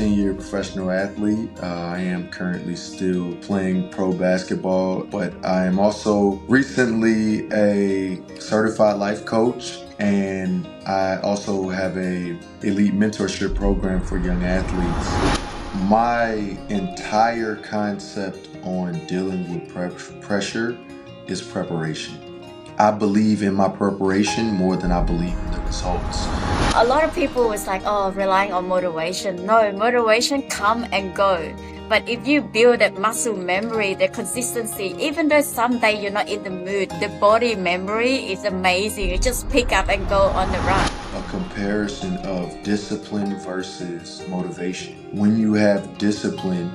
15-year professional athlete. I am currently still playing pro basketball, but I am also recently a certified life coach, and I also have a elite mentorship program for young athletes. My entire concept on dealing with pressure is preparation. I believe in my preparation more than I believe in the results. A lot of people was like, oh, relying on motivation. No, motivation come and go. But if you build that muscle memory, the consistency, even though someday you're not in the mood, the body memory is amazing. You just pick up and go on the run. A comparison of discipline versus motivation. When you have discipline,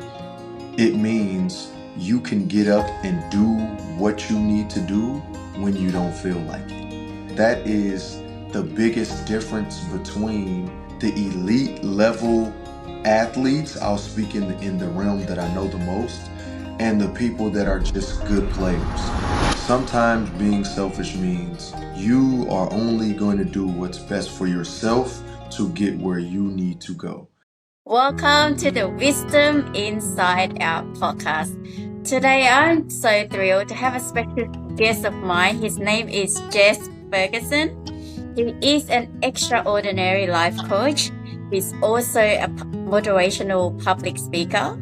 it means you can get up and do what you need to do when you don't feel like it. That is the biggest difference between the elite level athletes, I'll speak in the realm that I know the most, and the people that are just good players. Sometimes being selfish means you are only going to do what's best for yourself to get where you need to go. Welcome to the Wisdom Inside Out podcast. Today I'm so thrilled to have a special guest of mine. His name is Jazz Ferguson. He is an extraordinary life coach. He's also a motivational public speaker.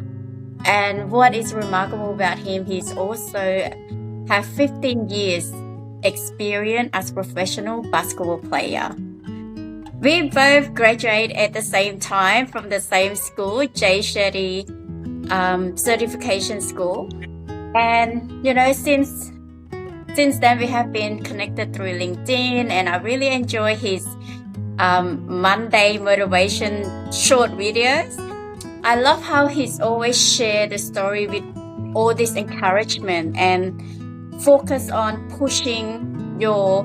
And what is remarkable about him, he's also have 15 years experience as a professional basketball player. We both graduated at the same time from the same school, J. Shetty Certification School. And, since then we have been connected through LinkedIn, and I really enjoy his Monday motivation short videos. I love how he's always share the story with all this encouragement and focus on pushing your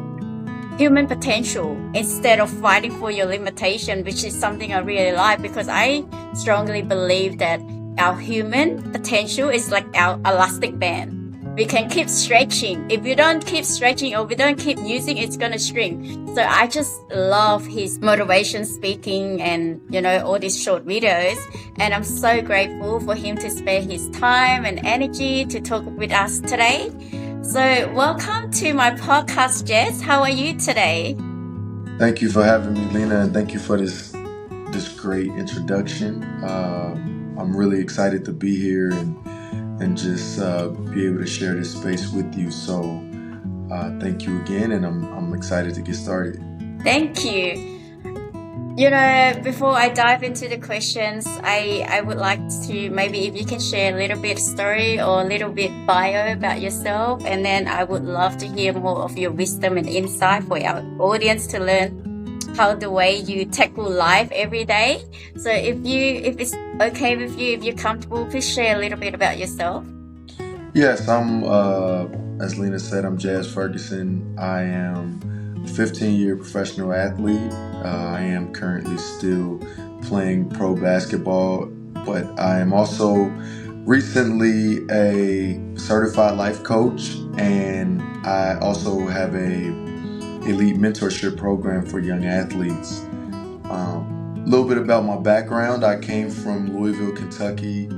human potential instead of fighting for your limitation, which is something I really like, because I strongly believe that our human potential is like our elastic band. We can keep stretching. If we don't keep stretching or we don't keep using, it's going to shrink. So I just love his motivation speaking and, all these short videos. And I'm so grateful for him to spare his time and energy to talk with us today. So welcome to my podcast, Jess. How are you today? Thank you for having me, Lena, and thank you for this great introduction. I'm really excited to be here and just be able to share this space with you. So thank you again, and I'm excited to get started. Thank you. Before I dive into the questions, I would like to maybe if you can share a little bit story or a little bit bio about yourself, and then I would love to hear more of your wisdom and insight for our audience to learn how the way you tackle life every day. So if it's okay with you, if you're comfortable, please share a little bit about yourself. Yes, I'm, as Lena said, I'm Jazz Ferguson. I am a 15-year professional athlete. I am currently still playing pro basketball, but I am also recently a certified life coach, and I also have a elite mentorship program for young athletes. A little bit about my background. I came from Louisville, Kentucky,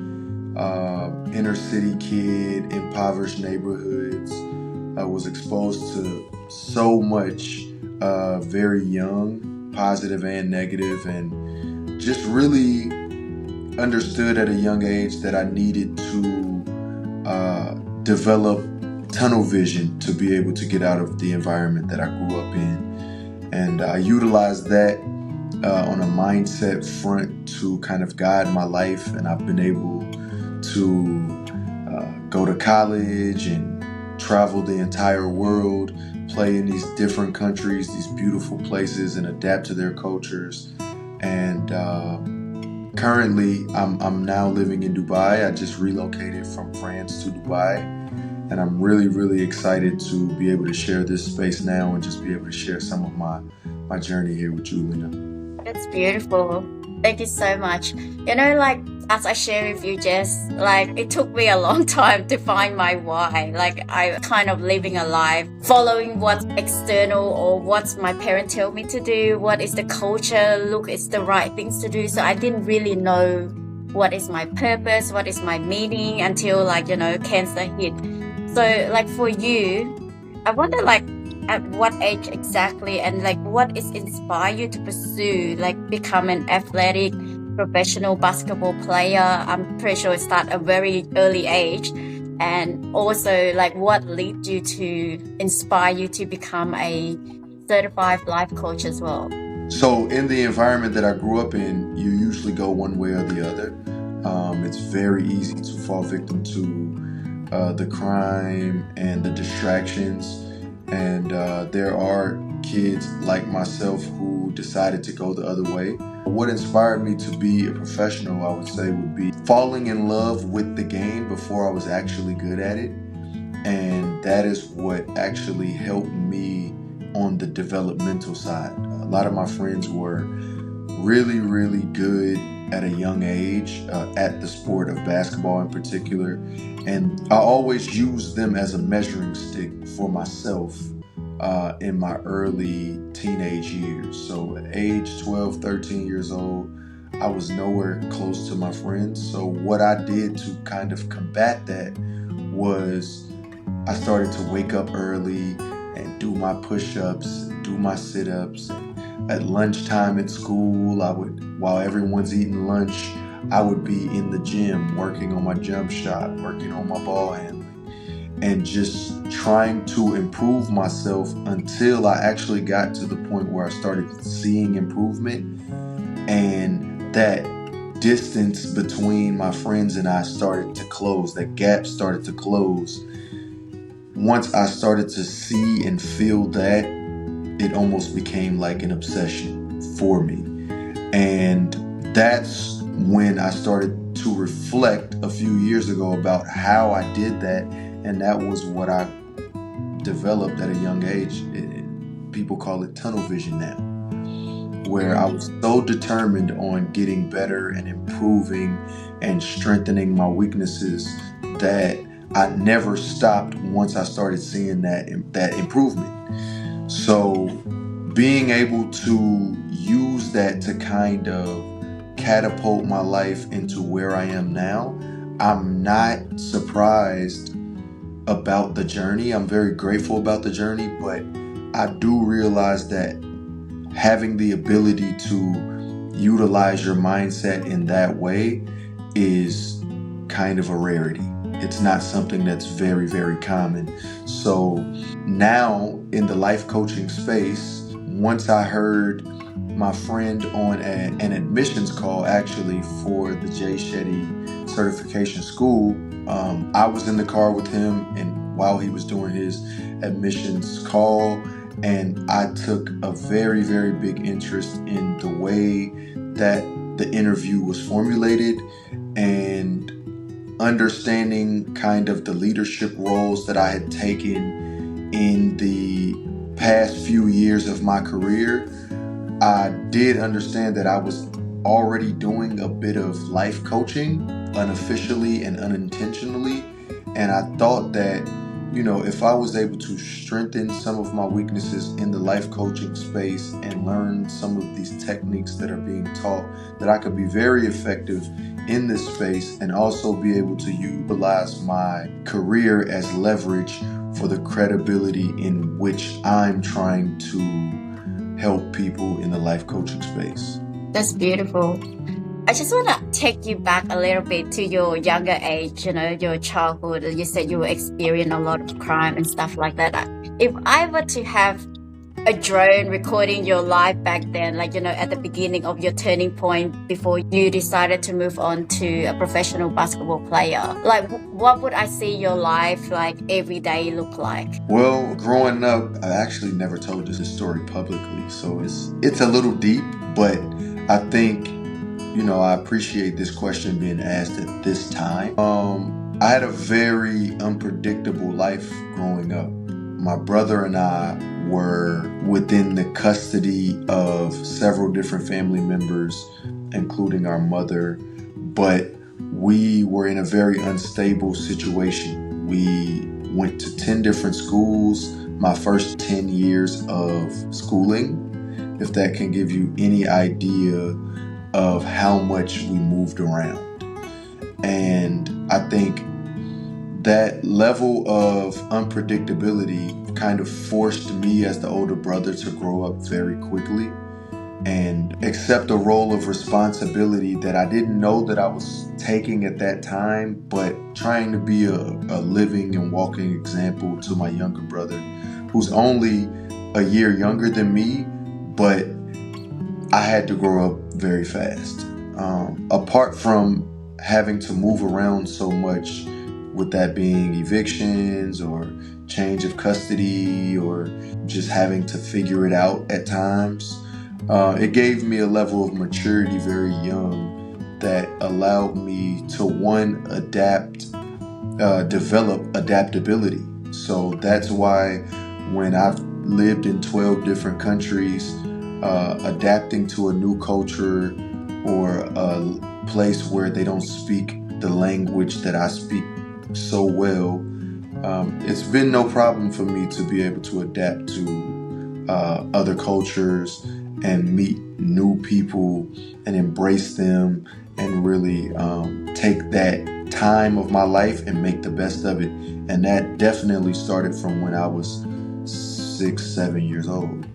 inner city kid, impoverished neighborhoods. I was exposed to so much very young, positive and negative, and just really understood at a young age that I needed to develop tunnel vision to be able to get out of the environment that I grew up in. And I utilized that on a mindset front to kind of guide my life. And I've been able to go to college and travel the entire world, play in these different countries, these beautiful places, and adapt to their cultures. And currently, I'm now living in Dubai. I just relocated from France to Dubai. And I'm really, really excited to be able to share this space now and just be able to share some of my journey here with you, Lena. That's beautiful. Thank you so much. as I share with you, Jess, like it took me a long time to find my why. Like I kind of living a life following what's external or what's my parents tell me to do, what is the culture, look, it's the right things to do. So I didn't really know what is my purpose, what is my meaning until like, cancer hit. So like for you, I wonder like at what age exactly and like what is inspire you to pursue like become an athletic professional basketball player? I'm pretty sure it start at a very early age. And also like what lead you to inspire you to become a certified life coach as well? So in the environment that I grew up in, you usually go one way or the other. It's very easy to fall victim to the crime and the distractions. And there are kids like myself who decided to go the other way. What inspired me to be a professional, I would say, would be falling in love with the game before I was actually good at it. And that is what actually helped me on the developmental side. A lot of my friends were really, really good at a young age at the sport of basketball in particular. And I always used them as a measuring stick for myself in my early teenage years. So at age 12, 13 years old, I was nowhere close to my friends. So what I did to kind of combat that was I started to wake up early and do my push-ups, do my sit-ups. At lunchtime at school, while everyone's eating lunch, I would be in the gym working on my jump shot, working on my ball handling, and just trying to improve myself until I actually got to the point where I started seeing improvement, and that distance between my friends and I started to close, that gap started to close. Once I started to see and feel that, it almost became like an obsession for me. And that's when I started to reflect a few years ago about how I did that. And that was what I developed at a young age. People call it tunnel vision now, where I was so determined on getting better and improving and strengthening my weaknesses that I never stopped once I started seeing that improvement. So being able to use that to kind of catapult my life into where I am now, I'm not surprised about the journey. I'm very grateful about the journey, but I do realize that having the ability to utilize your mindset in that way is kind of a rarity. It's not something that's very, very common. So now in the life coaching space, once I heard my friend on an admissions call actually for the Jay Shetty certification school, I was in the car with him and while he was doing his admissions call, and I took a very, very big interest in the way that the interview was formulated and understanding kind of the leadership roles that I had taken in the past few years of my career. I did understand that I was already doing a bit of life coaching unofficially and unintentionally. And I thought that, if I was able to strengthen some of my weaknesses in the life coaching space and learn some of these techniques that are being taught, that I could be very effective in this space and also be able to utilize my career as leverage for the credibility in which I'm trying to help people in the life coaching space. That's beautiful. I just want to take you back a little bit to your younger age, your childhood. You said you were experiencing a lot of crime and stuff like that. If I were to have a drone recording your life back then, at the beginning of your turning point before you decided to move on to a professional basketball player, what would I see your life every day look like? Well, growing up, I actually never told this story publicly, so it's a little deep, but I think, I appreciate this question being asked at this time. I had a very unpredictable life growing up. My brother and I were within the custody of several different family members, including our mother. But we were in a very unstable situation. We went to 10 different schools my first 10 years of schooling, if that can give you any idea of how much we moved around. And I think that level of unpredictability kind of forced me as the older brother to grow up very quickly and accept a role of responsibility that I didn't know that I was taking at that time, but trying to be a living and walking example to my younger brother, who's only a year younger than me, but I had to grow up very fast. Apart from having to move around so much, with that being evictions or change of custody or just having to figure it out at times, it gave me a level of maturity very young that allowed me to, one, develop adaptability. So that's why when I've lived in 12 different countries, adapting to a new culture or a place where they don't speak the language that I speak so well, it's been no problem for me to be able to adapt to other cultures and meet new people and embrace them and really take that time of my life and make the best of it. And that definitely started from when I was 6-7 years old.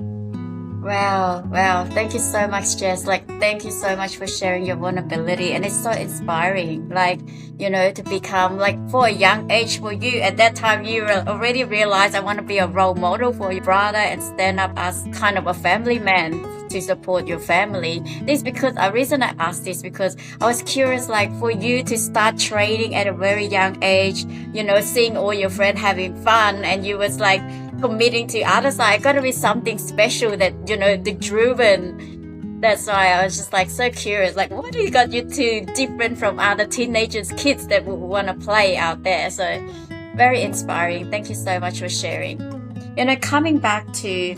Wow. Thank you so much, Jess. Thank you so much for sharing your vulnerability. And it's so inspiring, to become, for a young age for you, at that time, you already realized I want to be a role model for your brother and stand up as kind of a family man to support your family. The reason I asked this, because I was curious, for you to start trading at a very young age, seeing all your friends having fun, and you was committing to other side, gotta be something special that, the driven. That's why I was just so curious, what got you two different from other teenagers, kids that would want to play out there? So very inspiring. Thank you so much for sharing. Coming back to,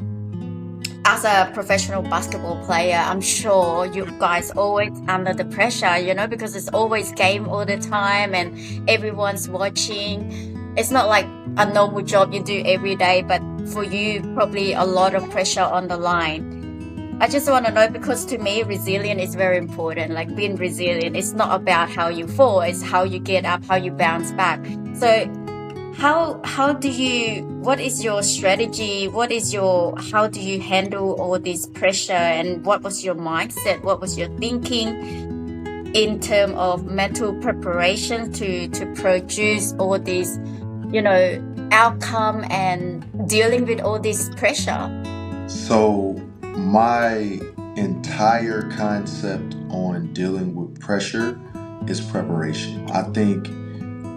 as a professional basketball player, I'm sure you guys always under the pressure, because it's always game all the time and everyone's watching. It's not like a normal job you do every day, but for you, probably a lot of pressure on the line. I just want to know, because to me, resilience is very important. Being resilient, it's not about how you fall, it's how you get up, how you bounce back. So what is your strategy? How do you handle all this pressure? And what was your mindset? What was your thinking in terms of mental preparation to produce all these, outcome and dealing with all this pressure? So my entire concept on dealing with pressure is preparation. I think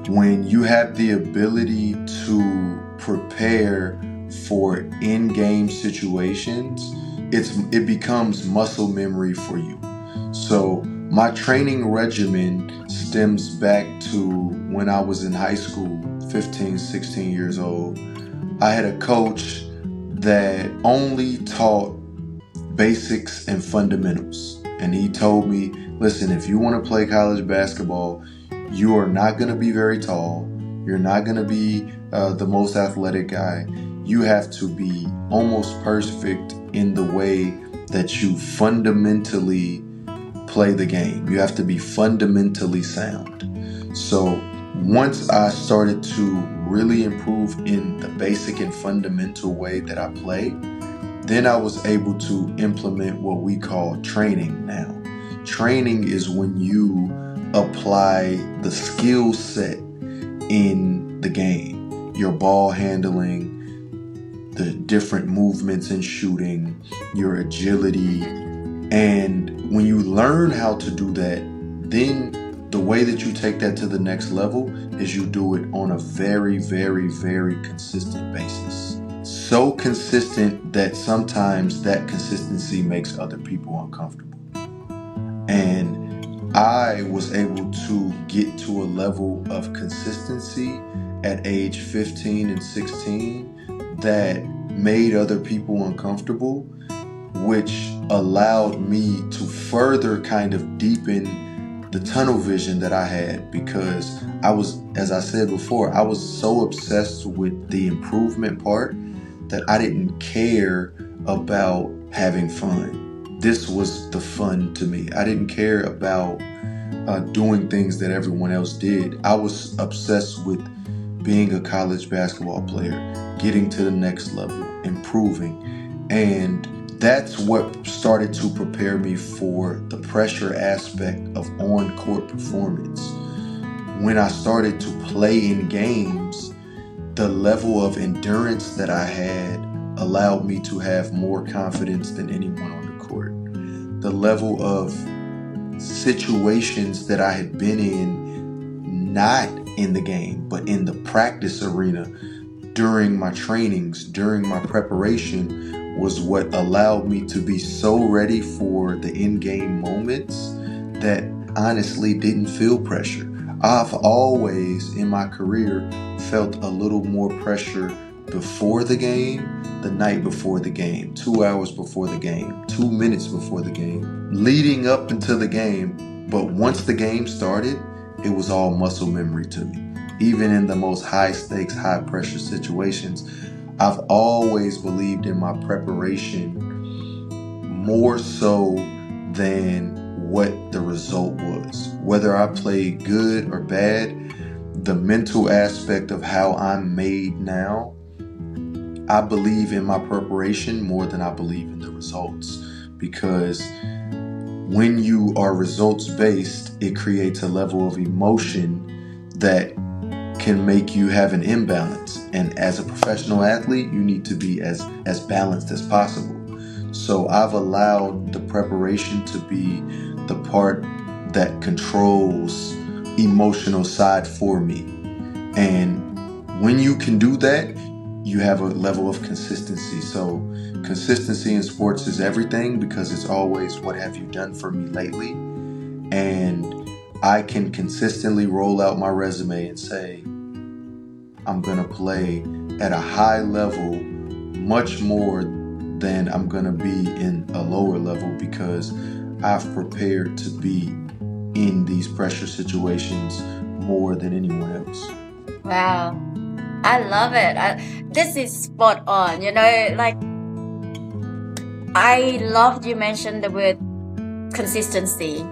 when you have the ability to prepare for in-game situations, it becomes muscle memory for you. So my training regimen stems back to when I was in high school, 15, 16 years old. I had a coach that only taught basics and fundamentals. And he told me, listen, if you want to play college basketball, you are not going to be very tall. You're not going to be the most athletic guy. You have to be almost perfect in the way that you fundamentally play the game. You have to be fundamentally sound. So once I started to really improve in the basic and fundamental way that I play, then I was able to implement what we call training now. Training is when you apply the skill set in the game, your ball handling, the different movements in shooting, your agility. And when you learn how to do that, then the way that you take that to the next level is you do it on a very, very, very consistent basis. So consistent that sometimes that consistency makes other people uncomfortable. And I was able to get to a level of consistency at age 15 and 16 that made other people uncomfortable, which allowed me to further kind of deepen the tunnel vision that I had, because I was, as I said before, I was so obsessed with the improvement part that I didn't care about having fun. This was the fun to me. I didn't care about doing things that everyone else did. I was obsessed with being a college basketball player, getting to the next level, improving. And that's what started to prepare me for the pressure aspect of on-court performance. When I started to play in games, the level of endurance that I had allowed me to have more confidence than anyone on the court. The level of situations that I had been in, not in the game, but in the practice arena, during my trainings, during my preparation, was what allowed me to be so ready for the in-game moments that honestly didn't feel pressure. I've always in my career felt a little more pressure before the game, the night before the game, 2 hours before the game, 2 minutes before the game, leading up into the game. But once the game started, it was all muscle memory to me. Even in the most high stakes, high pressure situations, I've always believed in my preparation more so than what the result was. Whether I played good or bad, the mental aspect of how I'm made now, I believe in my preparation more than I believe in the results. Because when you are results based, it creates a level of emotion that can make you have an imbalance. And as a professional athlete, you need to be as balanced as possible. So I've allowed the preparation to be the part that controls emotional side for me. And when you can do that, you have a level of consistency. So consistency in sports is everything, because it's always what have you done for me lately. And I can consistently roll out my resume and say, I'm going to play at a high level much more than I'm going to be in a lower level, because I've prepared to be in these pressure situations more than anyone else. Wow. I love it. This is spot on. Like, I loved you mentioned the word consistency,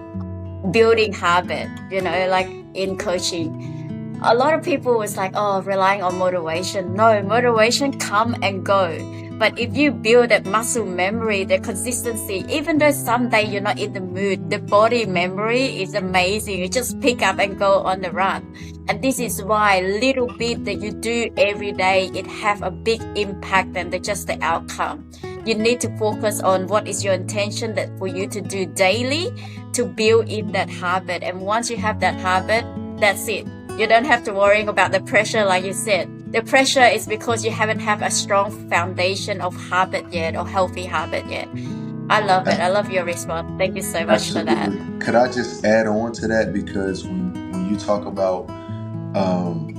building habit, like in coaching. A lot of people was like, oh, relying on motivation. No, motivation come and go. But if you build that muscle memory, the consistency, even though someday you're not in the mood, the body memory is amazing. You just pick up and go on the run. And this is why little bit that you do every day, it have a big impact than just the outcome. You need to focus on what is your intention that for you to do daily to build in that habit. And once you have that habit, that's it. You don't have to worry about the pressure, like you said. The pressure is because you haven't have a strong foundation of habit yet, or healthy habit yet. I love it. I love your response. Thank you so much for that. Could I just add on to that? Because when you talk about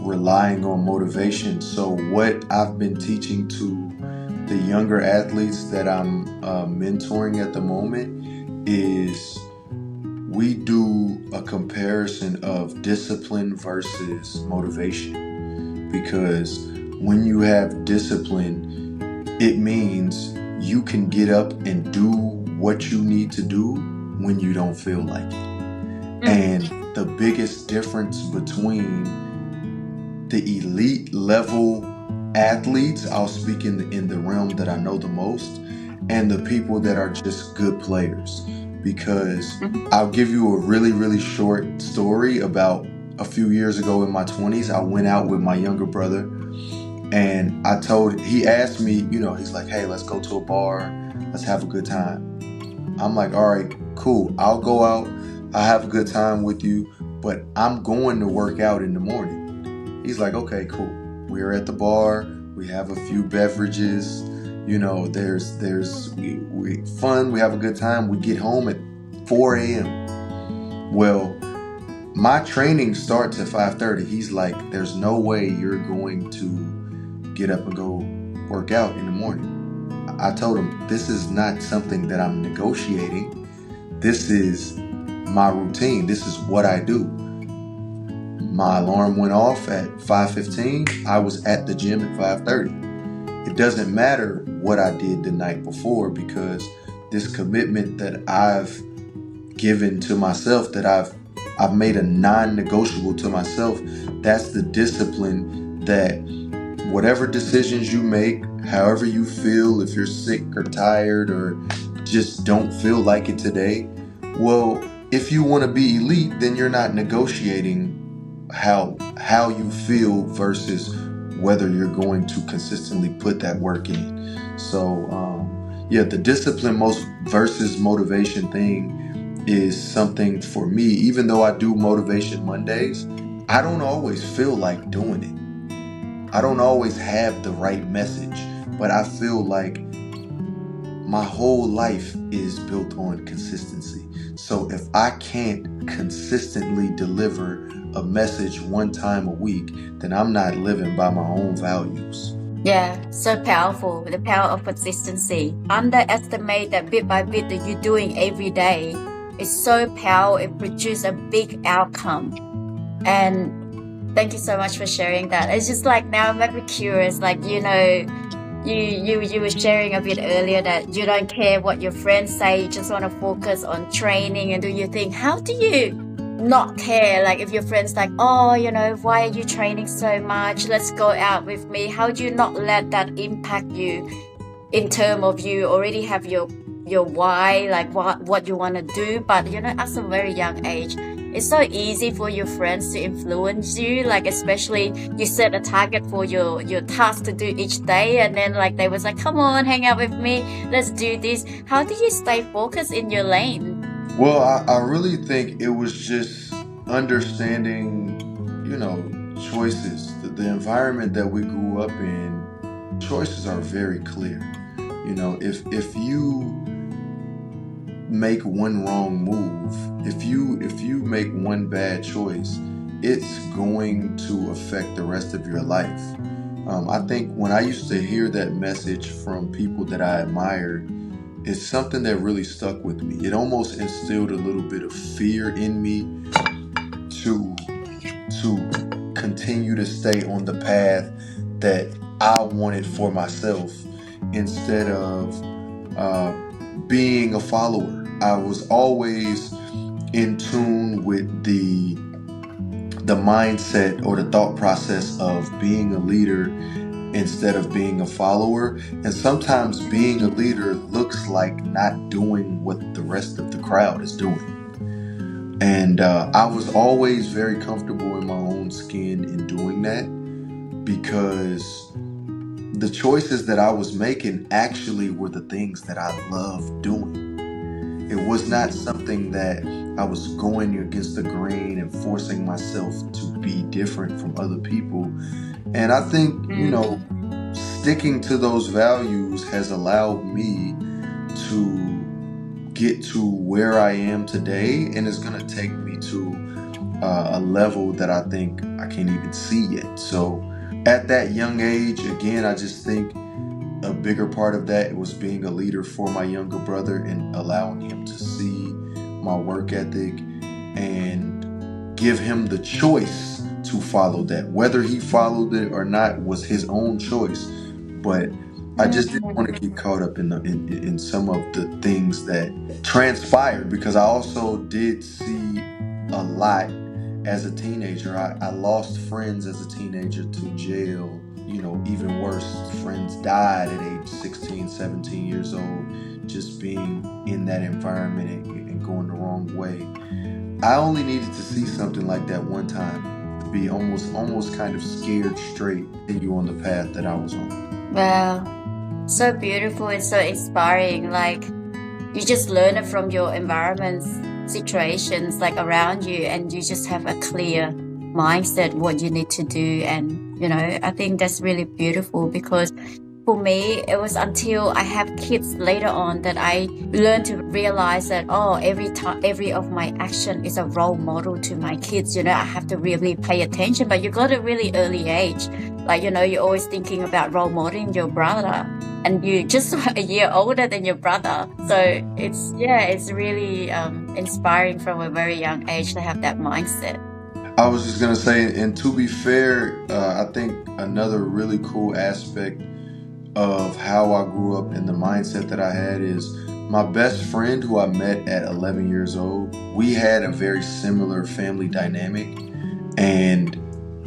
relying on motivation, so what I've been teaching to the younger athletes that I'm mentoring at the moment is we do a comparison of discipline versus motivation. Because when you have discipline, it means you can get up and do what you need to do when you don't feel like it. And the biggest difference between the elite level athletes, I'll speak in the realm that I know the most, and the people that are just good players. Because I'll give you a really, really short story. About a few years ago in my 20s, I went out with my younger brother, and he asked me, he's like, hey, let's go to a bar, let's have a good time. I'm like, all right, cool, I'll go out, I'll have a good time with you, but I'm going to work out in the morning. He's like, okay, cool. We're at the bar, we have a few beverages, there's we fun, we have a good time. We get home at 4 a.m. Well, my training starts at 5:30. He's like, there's no way you're going to get up and go work out in the morning. I told him, this is not something that I'm negotiating. This is my routine. This is what I do. My alarm went off at 5:15. I was at the gym at 5:30. It doesn't matter what I did the night before, because this commitment that I've given to myself, that I've made a non-negotiable to myself, that's the discipline that whatever decisions you make, however you feel, if you're sick or tired or just don't feel like it today, well, if you want to be elite, then you're not negotiating how you feel versus whether you're going to consistently put that work in. So the discipline most versus motivation thing is something for me. Even though I do motivation Mondays, I don't always feel like doing it. I don't always have the right message, but I feel like my whole life is built on consistency. So if I can't consistently deliver a message one time a week, then I'm not living by my own values. Yeah, so powerful. The power of consistency. Underestimate that bit by bit that you're doing every day is so powerful. It produces a big outcome. And thank you so much for sharing that. It's just like, now I'm very curious, like, you were sharing a bit earlier that you don't care what your friends say, you just want to focus on training and do your thing. How do you not care, like, if your friends like, oh, why are you training so much, let's go out with me? How do you not let that impact you in terms of you already have your why, like what you want to do, but at a very young age, it's so easy for your friends to influence you, like, especially you set a target for your task to do each day, and then like they was like, come on, hang out with me, let's do this. How do you stay focused in your lane? Well, I really think it was just understanding, choices. The environment that we grew up in, choices are very clear. If you make one wrong move, if you make one bad choice, it's going to affect the rest of your life. I think when I used to hear that message from people that I admired, it's something that really stuck with me. It almost instilled a little bit of fear in me to continue to stay on the path that I wanted for myself, instead of being a follower. I was always in tune with the mindset or the thought process of being a leader instead of being a follower. And sometimes being a leader looks like not doing what the rest of the crowd is doing. And I was always very comfortable in my own skin in doing that, because the choices that I was making actually were the things that I loved doing. It was not something that I was going against the grain and forcing myself to be different from other people. And I think, sticking to those values has allowed me to get to where I am today, and it's going to take me to a level that I think I can't even see yet. So at that young age, again, I just think a bigger part of that was being a leader for my younger brother and allowing him to see my work ethic and give him the choice to follow that. Whether he followed it or not was his own choice, but I just didn't want to get caught up in some of the things that transpired, because I also did see a lot as a teenager. I lost friends as a teenager to jail. Even worse, friends died at age 16, 17 years old, just being in that environment and going the wrong way. I only needed to see something like that one time to be almost kind of scared straight and you on the path that I was on. Wow, so beautiful and so inspiring. Like, you just learn it from your environments, situations like around you, and you just have a clear mindset what you need to do. And I think that's really beautiful, because for me, it was until I have kids later on that I learned to realize that, every of my action is a role model to my kids. I have to really pay attention, but you got a really early age. Like, you're always thinking about role modeling your brother, and you just a year older than your brother. So it's really inspiring from a very young age to have that mindset. I was just gonna say, and to be fair, I think another really cool aspect of how I grew up and the mindset that I had is my best friend who I met at 11 years old. We had a very similar family dynamic, and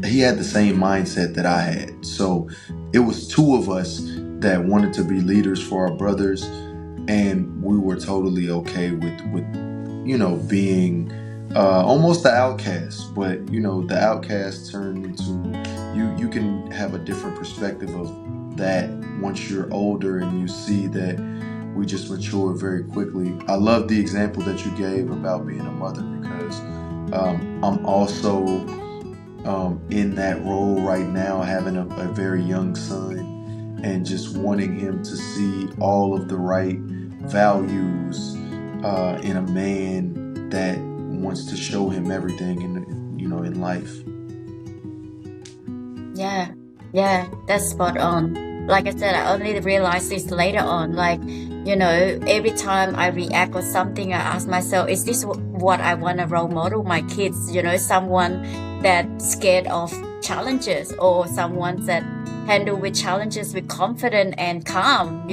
he had the same mindset that I had. So it was two of us that wanted to be leaders for our brothers, and we were totally okay with being almost the outcast. But the outcast turned into you can have a different perspective of that once you're older and you see that we just mature very quickly. I love the example that you gave about being a mother, because I'm also in that role right now, having a very young son, and just wanting him to see all of the right values in a man that wants to show him everything in life. Yeah, that's spot on. Like I said, I only realized this later on. Like, every time I react or something, I ask myself, is this what I want to role model my kids? Someone that's scared of challenges, or someone that handle with challenges with confidence and calm.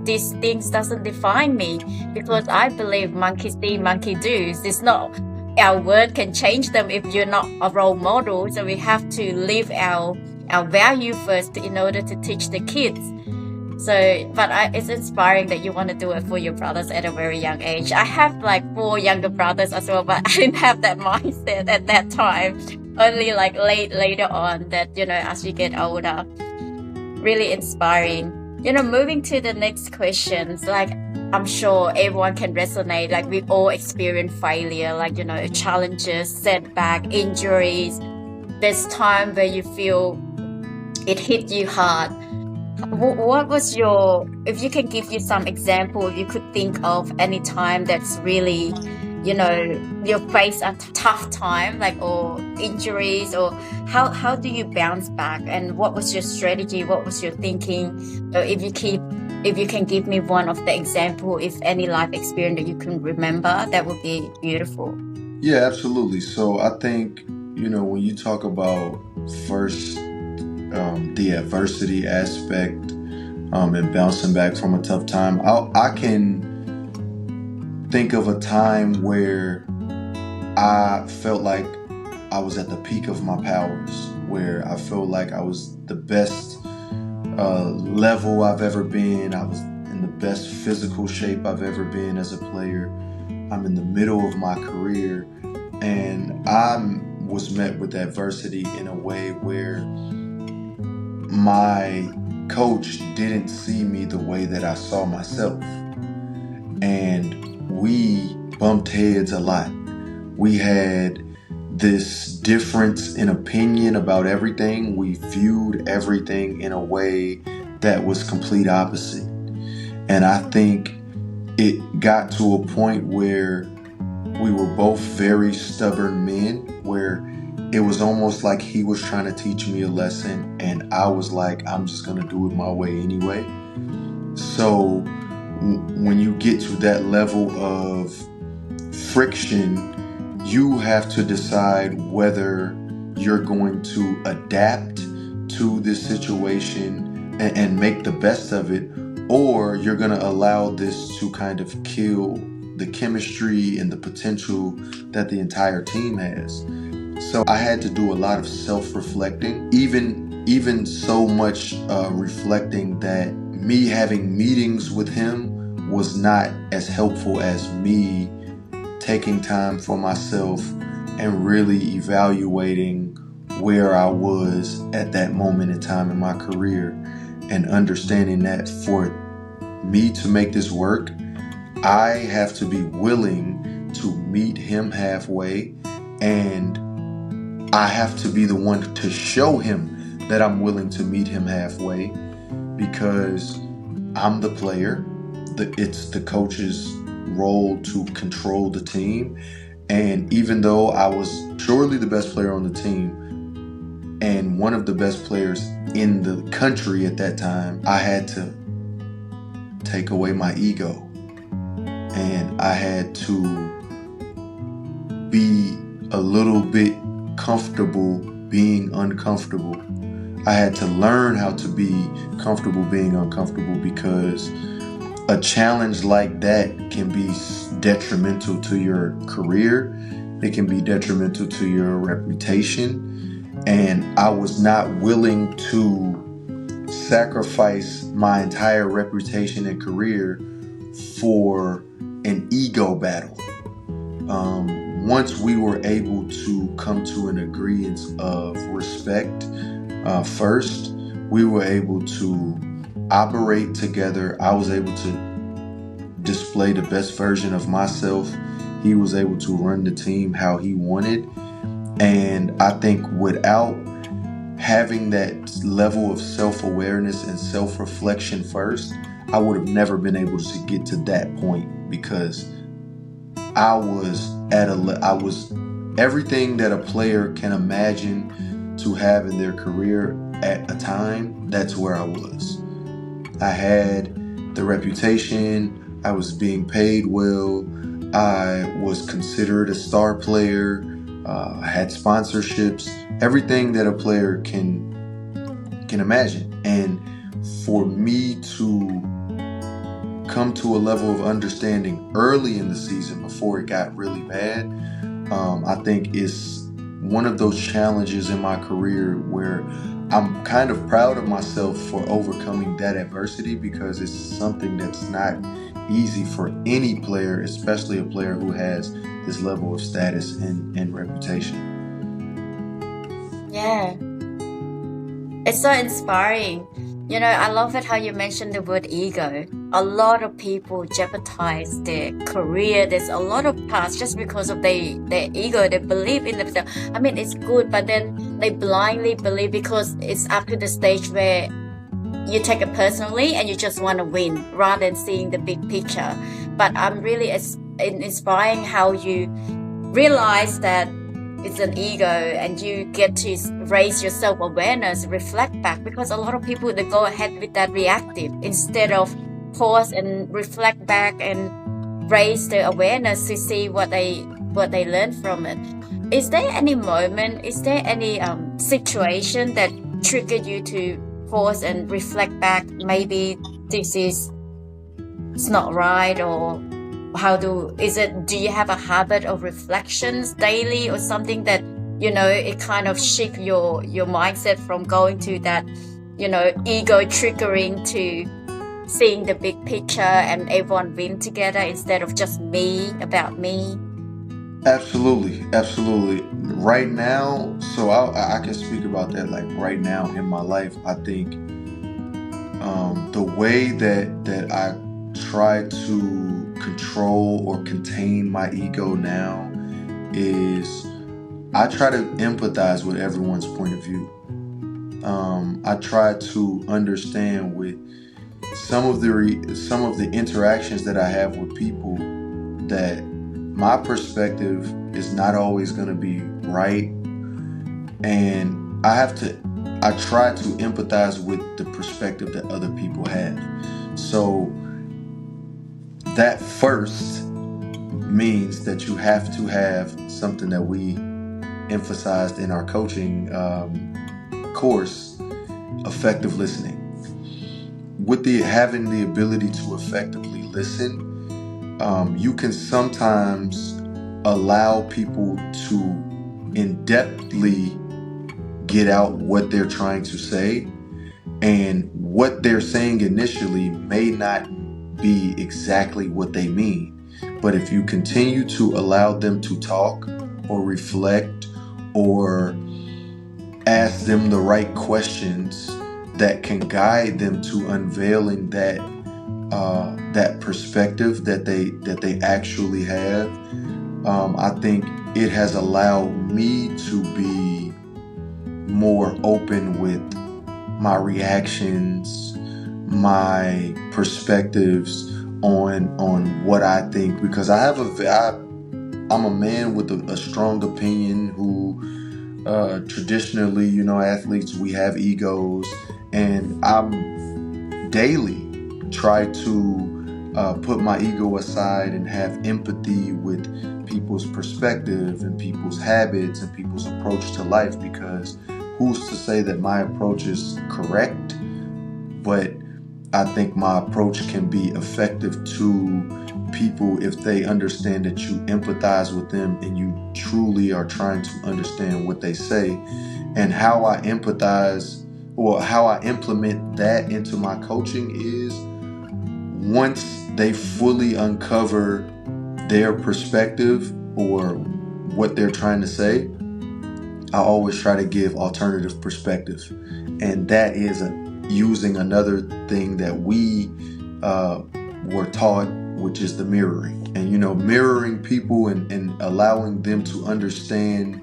These things doesn't define me, because I believe monkey see, monkey do. It's not our word can change them if you're not a role model. So we have to live our value first in order to teach the kids. So, but it's inspiring that you want to do it for your brothers at a very young age. I have like 4 younger brothers as well, but I didn't have that mindset at that time. Only like later on that, as we get older. Really inspiring. Moving to the next questions, like I'm sure everyone can resonate. Like we all experience failure, like, challenges, setback, injuries. There's time where you feel it hit you hard. What was if you can give you some example, if you could think of any time that's really, you face a tough time, like, or injuries, or how do you bounce back, and what was your strategy? What was your thinking? Or if you can give me one of the example, if any life experience that you can remember, that would be beautiful. Yeah, absolutely. So I think, when you talk about first the adversity aspect and bouncing back from a tough time, I can think of a time where I felt like I was at the peak of my powers, where I felt like I was the best level I've ever been. I was in the best physical shape I've ever been as a player. I'm in the middle of my career, and I was met with adversity in a way where my coach didn't see me the way that I saw myself. And we bumped heads a lot. We had this difference in opinion about everything. We viewed everything in a way that was complete opposite. And I think it got to a point where we were both very stubborn men, where it was almost like he was trying to teach me a lesson, and I was like, I'm just going to do it my way anyway. So when you get to that level of friction, you have to decide whether you're going to adapt to this situation and make the best of it, or you're going to allow this to kind of kill the chemistry and the potential that the entire team has. So I had to do a lot of self-reflecting, even so much reflecting that me having meetings with him was not as helpful as me taking time for myself and really evaluating where I was at that moment in time in my career, and understanding that for me to make this work, I have to be willing to meet him halfway, and I have to be the one to show him that I'm willing to meet him halfway, because I'm the player. It's the coach's role to control the team. And even though I was surely the best player on the team and one of the best players in the country at that time, I had to take away my ego. And I had to be a little bit comfortable being uncomfortable. I had to learn how to be comfortable being uncomfortable, because a challenge like that can be detrimental to your career. It can be detrimental to your reputation. And I was not willing to sacrifice my entire reputation and career for an ego battle. Once we were able to come to an agreement of respect, first, we were able to operate together. I was able to display the best version of myself. He was able to run the team how he wanted. And I think without having that level of self-awareness and self-reflection first, I would have never been able to get to that point, because I was everything that a player can imagine to have in their career at a time. That's where I was. I had the reputation. I was being paid well. I was considered a star player. I had sponsorships. Everything that a player can imagine. And for me to come to a level of understanding early in the season before it got really bad, I think is one of those challenges in my career where I'm kind of proud of myself for overcoming that adversity, because it's something that's not easy for any player, especially a player who has this level of status and reputation. Yeah, it's so inspiring. I love it how you mentioned the word ego. A lot of people jeopardize their career. There's a lot of paths just because of their ego. They believe in themselves. I mean, it's good, but then they blindly believe, because it's up to the stage where you take it personally and you just want to win rather than seeing the big picture. But I'm really inspiring how you realize that it's an ego, and you get to raise your self-awareness, reflect back, because a lot of people, they go ahead with that reactive instead of pause and reflect back and raise their awareness to see what they learn from it. Is there any moment, is there any situation that triggered you to pause and reflect back? Maybe this is it's not right, or do you have a habit of reflections daily, or something that it kind of shift your mindset from going to that ego triggering to seeing the big picture and everyone win together instead of just about me? Absolutely. Right now, so I can speak about that. Like right now in my life, I think the way that I try to control or contain my ego now is I try to empathize with everyone's point of view. I try to understand with some of the interactions that I have with people that my perspective is not always going to be right, and I try to empathize with the perspective that other people have. So that first means that you have to have something that we emphasized in our coaching course, effective listening. With having the ability to effectively listen, you can sometimes allow people to in-depthly get out what they're trying to say, and what they're saying initially may not be exactly what they mean. But if you continue to allow them to talk or reflect or ask them the right questions that can guide them to unveiling that perspective that they actually have, I think it has allowed me to be more open with my reactions, my perspectives on what I think, because I'm a man with a strong opinion who traditionally, athletes, we have egos, and I'm daily try to put my ego aside and have empathy with people's perspective and people's habits and people's approach to life, because who's to say that my approach is correct? But I think my approach can be effective to people if they understand that you empathize with them and you truly are trying to understand what they say. And how I empathize, or how I implement that into my coaching, is once they fully uncover their perspective or what they're trying to say, I always try to give alternative perspective. And that is using another thing that we were taught, which is the mirroring. And mirroring people and allowing them to understand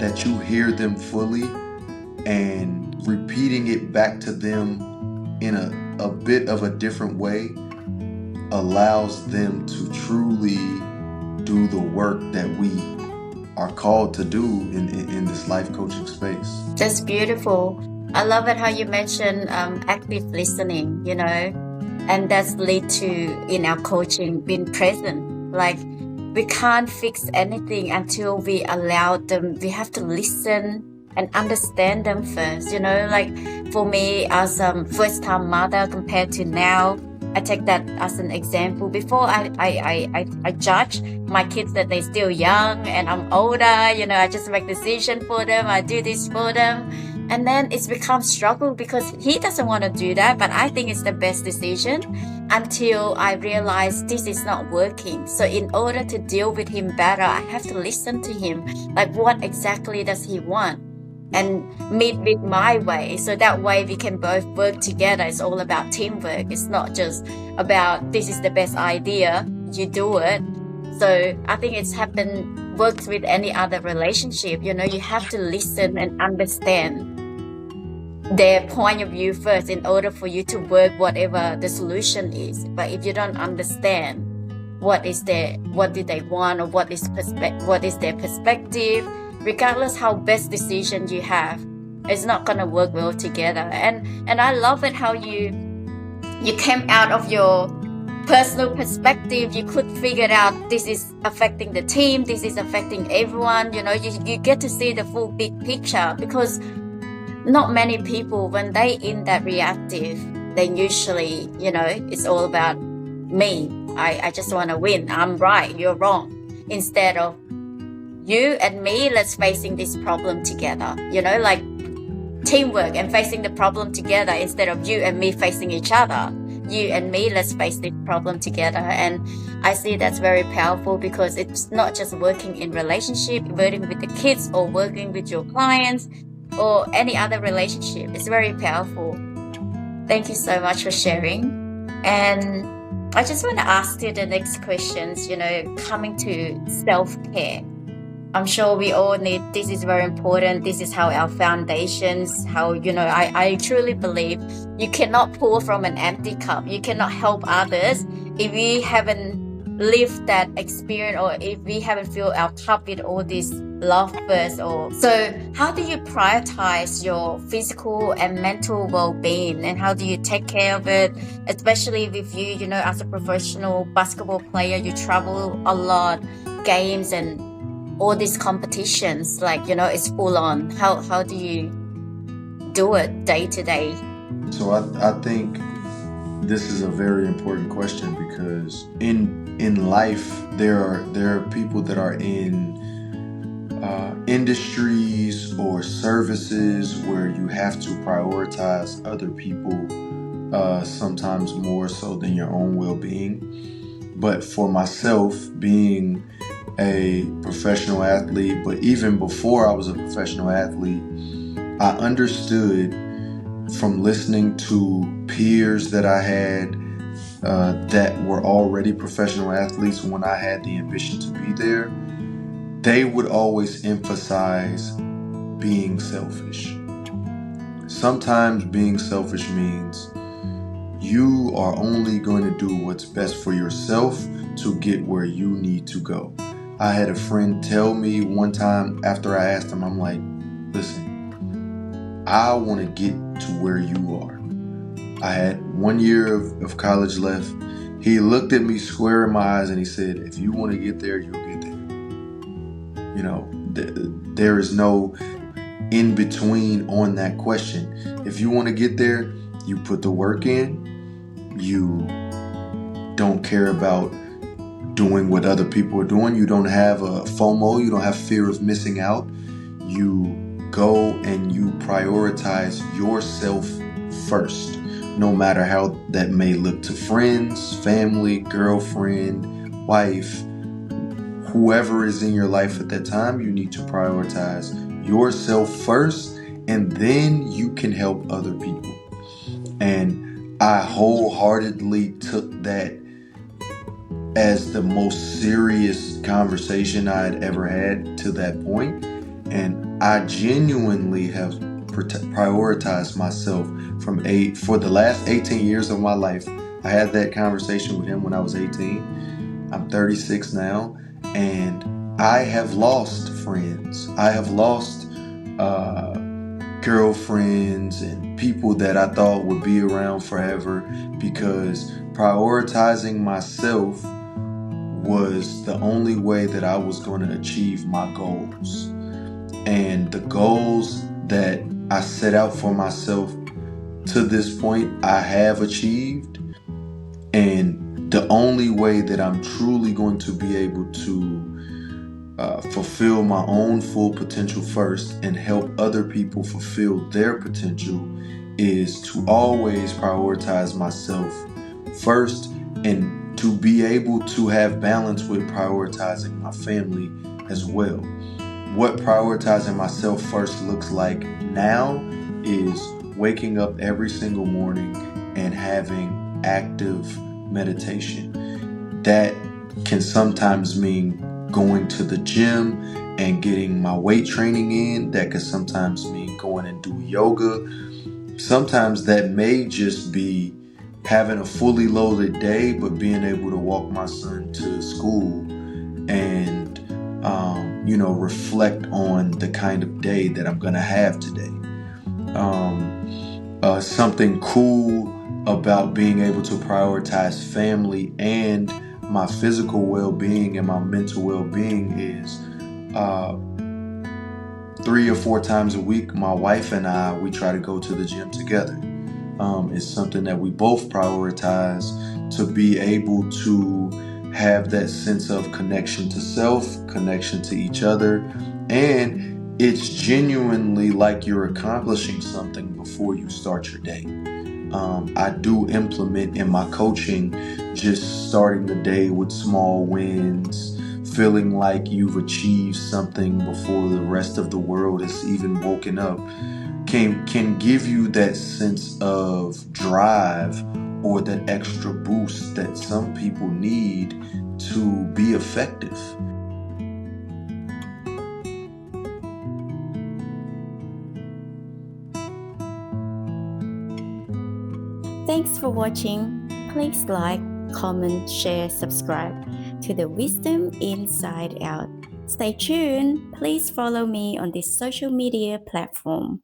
that you hear them fully, and repeating it back to them in a bit of a different way allows them to truly do the work that we are called to do in this life coaching space. That's beautiful. I love it how you mentioned active listening, and that's lead to, in our coaching, being present. Like, we can't fix anything until we allow them. We have to listen and understand them first, like for me as a first-time mother compared to now, I take that as an example. Before I judge my kids that they're still young and I'm older, I just make decision for them, I do this for them. And then it's become struggle because he doesn't want to do that, but I think it's the best decision, until I realize this is not working. So in order to deal with him better, I have to listen to him. Like, what exactly does he want? And meet with my way, so that way we can both work together. It's all about teamwork. It's not just about this is the best idea, you do it. So I think works with any other relationship. You have to listen and understand their point of view first in order for you to work whatever the solution is. But if you don't understand what do they want, or what is their perspective, regardless how best decision you have, it's not gonna work well together. And I love it how you came out of your personal perspective. You could figure out this is affecting the team, this is affecting everyone. You get to see the full big picture, because not many people, when they in that reactive, they usually, it's all about me. I just want to win. I'm right, you're wrong. Instead of you and me, let's facing this problem together, like teamwork and facing the problem together, instead of you and me facing each other. You and me, let's face this problem together. And I see that's very powerful, because it's not just working in relationship, working with the kids or working with your clients or any other relationship. It's very powerful. Thank you so much for sharing. And I just want to ask you the next questions, coming to self-care. I'm sure we all need, this is very important. This is how our foundations, I truly believe you cannot pour from an empty cup. You cannot help others if we haven't lived that experience, or if we haven't filled our cup with all this love first. So how do you prioritize your physical and mental well-being, and how do you take care of it, especially with you, as a professional basketball player, you travel a lot, games and all these competitions, it's full on. How do you do it day to day? So I think this is a very important question, because in life there are people that are in industries or services where you have to prioritize other people, sometimes more so than your own well-being. But for myself, being a professional athlete, but even before I was a professional athlete, I understood from listening to peers that I had that were already professional athletes when I had the ambition to be there. They would always emphasize being selfish. Sometimes being selfish means you are only going to do what's best for yourself to get where you need to go. I had a friend tell me one time after I asked him, I'm like, listen, I want to get to where you are. I had 1 year of college left. He looked at me square in my eyes and he said, if you want to get there, you'll get there. You know, there is no in between on that question. If you want to get there, you put the work in. You don't care about doing what other people are doing. You don't have a FOMO. You don't have fear of missing out. You go and you prioritize yourself first, no matter how that may look to friends, family, girlfriend, wife, whoever is in your life at that time. You need to prioritize yourself first, and then you can help other people. And I wholeheartedly took that as the most serious conversation I had ever had to that point. And I genuinely have prioritized myself for the last 18 years of my life. I had that conversation with him when I was 18. I'm 36 now, and I have lost friends. I have lost girlfriends and people that I thought would be around forever, because prioritizing myself was the only way that I was going to achieve my goals. And the goals that I set out for myself to this point, I have achieved. And the only way that I'm truly going to be able to fulfill my own full potential first and help other people fulfill their potential is to always prioritize myself first, and to be able to have balance with prioritizing my family as well. What prioritizing myself first looks like now is waking up every single morning and having active meditation. That can sometimes mean going to the gym and getting my weight training in. That could sometimes mean going and do yoga. Sometimes that may just be having a fully loaded day, but being able to walk my son to school and reflect on the kind of day that I'm gonna have today. Something cool about being able to prioritize family and my physical well-being and my mental well-being is 3 or 4 times a week, my wife and we try to go to the gym together. It's something that we both prioritize to be able to have that sense of connection to self, connection to each other, and it's genuinely like you're accomplishing something before you start your day. I do implement in my coaching just starting the day with small wins, feeling like you've achieved something before the rest of the world has even woken up, can give you that sense of drive or that extra boost that some people need to be effective. Thanks for watching. Please like, comment, share, subscribe to the Wisdom Inside Out. Stay tuned. Please follow me on this social media platform.